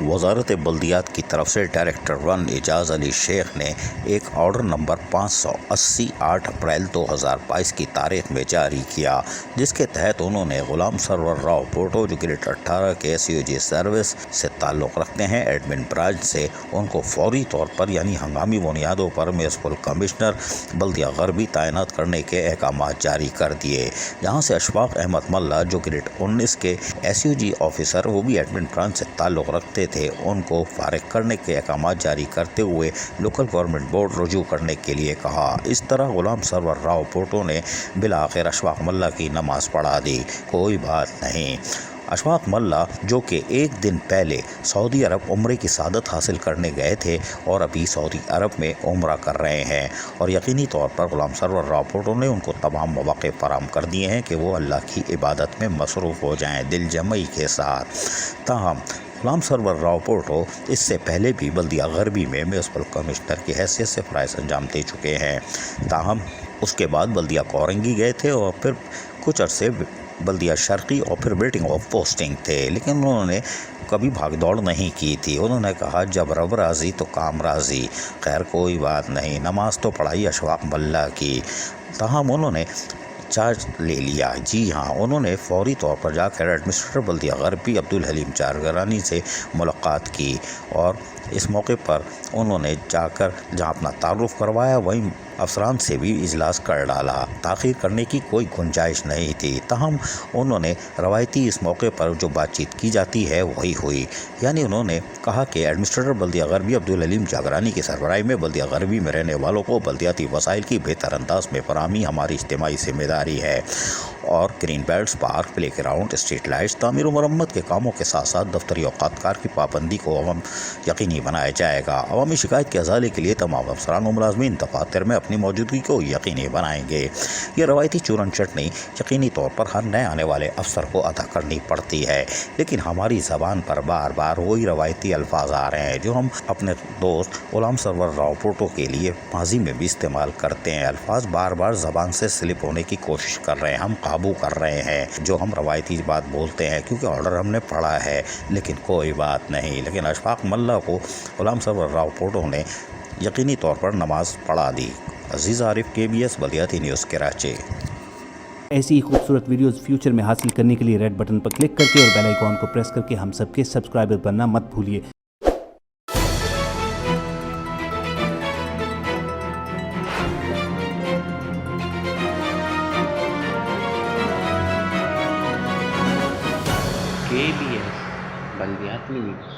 وزارت بلدیات کی طرف سے ڈائریکٹر 1 اعجاز علی شیخ نے ایک آرڈر نمبر 580 8 اپریل 2022 کی تاریخ میں جاری کیا، جس کے تحت انہوں نے غلام سرور راؤ پورٹو جو گریڈ 18 کے SUG سروس سے تعلق رکھتے ہیں ایڈمن برانچ سے ان کو فوری طور پر یعنی ہنگامی بنیادوں پر میونسپل کمشنر بلدیہ غربی تعینات کرنے کے احکامات جاری کر دیے، جہاں سے اشفاق احمد ملا جو گریڈ 19 کے SUG آفیسر وہ بھی ایڈمن برانچ سے تعلق رکھتے تھے ان کو فارغ کرنے کے احکامات جاری کرتے ہوئے لوکل گورنمنٹ بورڈ رجوع کرنے کے لیے کہا۔ اس طرح غلام سرور راؤ پورٹو نے بالآخر اشفاق ملا کی نماز پڑھا دی۔ کوئی بات نہیں، اشفاق ملا جو کہ ایک دن پہلے سعودی عرب عمرے کی سعادت حاصل کرنے گئے تھے اور ابھی سعودی عرب میں عمرہ کر رہے ہیں، اور یقینی طور پر غلام سرور راؤ پورٹو نے ان کو تمام مواقع فراہم کر دیے ہیں کہ وہ اللہ کی عبادت میں مصروف ہو جائیں دل جمعی کے ساتھ۔ تاہم غلام سرور راؤ پورٹو اس سے پہلے بھی بلدیہ غربی میں میونسپل کمشنر کی حیثیت سے فرائض انجام دے چکے ہیں، تاہم اس کے بعد بلدیہ کورنگی گئے تھے اور پھر کچھ عرصے بلدیہ شرقی اور پھر ویٹنگ آف پوسٹنگ تھے، لیکن انہوں نے کبھی بھاگ دوڑ نہیں کی تھی۔ انہوں نے کہا جب رب راضی تو کام راضی۔ خیر کوئی بات نہیں، نماز تو پڑھائی اشفاق ملا کی، تاہم انہوں نے چارج لے لیا۔ جی ہاں، انہوں نے فوری طور پر جا کر ایڈمنسٹریٹر بلدیہ غربی عبدالحلیم چارگرانی سے ملاقات کی، اور اس موقع پر انہوں نے جا کر جہاں اپنا تعارف کروایا وہیں افسران سے بھی اجلاس کر ڈالا۔ تاخیر کرنے کی کوئی گنجائش نہیں تھی، تاہم انہوں نے روایتی اس موقع پر جو بات چیت کی جاتی ہے وہی ہوئی، یعنی انہوں نے کہا کہ ایڈمنسٹریٹر بلدیہ غربی عبدالحلیم چارگرانی کی سربراہی میں بلدیہ غربی میں رہنے والوں کو بلدیاتی وسائل کی بہتر انداز میں فراہمی ہماری اجتماعی ذمہ داری ہے، اور green belts, park, playground, street lights, تعمیر و مرمت کے کاموں کے ساتھ ساتھ دفتری اوقات کار کی پابندی کو یقینی بنایا جائے گا۔ عوامی شکایت کے ازالے کے لیے تمام افسران و ملازمین دفاتر میں اپنی موجودگی کو یقینی بنائیں گے۔ یہ روایتی چورن چٹنی یقینی طور پر ہر نئے آنے والے افسر کو ادا کرنی پڑتی ہے، لیکن ہماری زبان پر بار بار وہی روایتی الفاظ آ رہے ہیں جو ہم اپنے دوست غلام سرور راؤ پورٹو کے لیے ماضی میں بھی استعمال کرتے ہیں۔ الفاظ بار بار زبان سے سلپ ہونے کی کوشش کر رہے ہیں، ہم قابو کر رہے ہیں جو ہم روایتی بات بولتے ہیں کیونکہ آرڈر ہم نے پڑھا ہے، لیکن کوئی بات نہیں۔ لیکن اشفاق ملا کو غلام سرور راؤ پورٹو نے یقینی طور پر نماز پڑھا دی۔ عزیز عارف، KBS بلدیاتی نیوز کراچی۔ ایسی ہی خوبصورت ویڈیوز فیوچر میں حاصل کرنے کے لیے ریڈ بٹن پر کلک کر کے اور بیل آئیکن کو پریس کر کے ہم سب کے سبسکرائبر بننا مت بھولیے۔ KBS بلدیاتی نیوز۔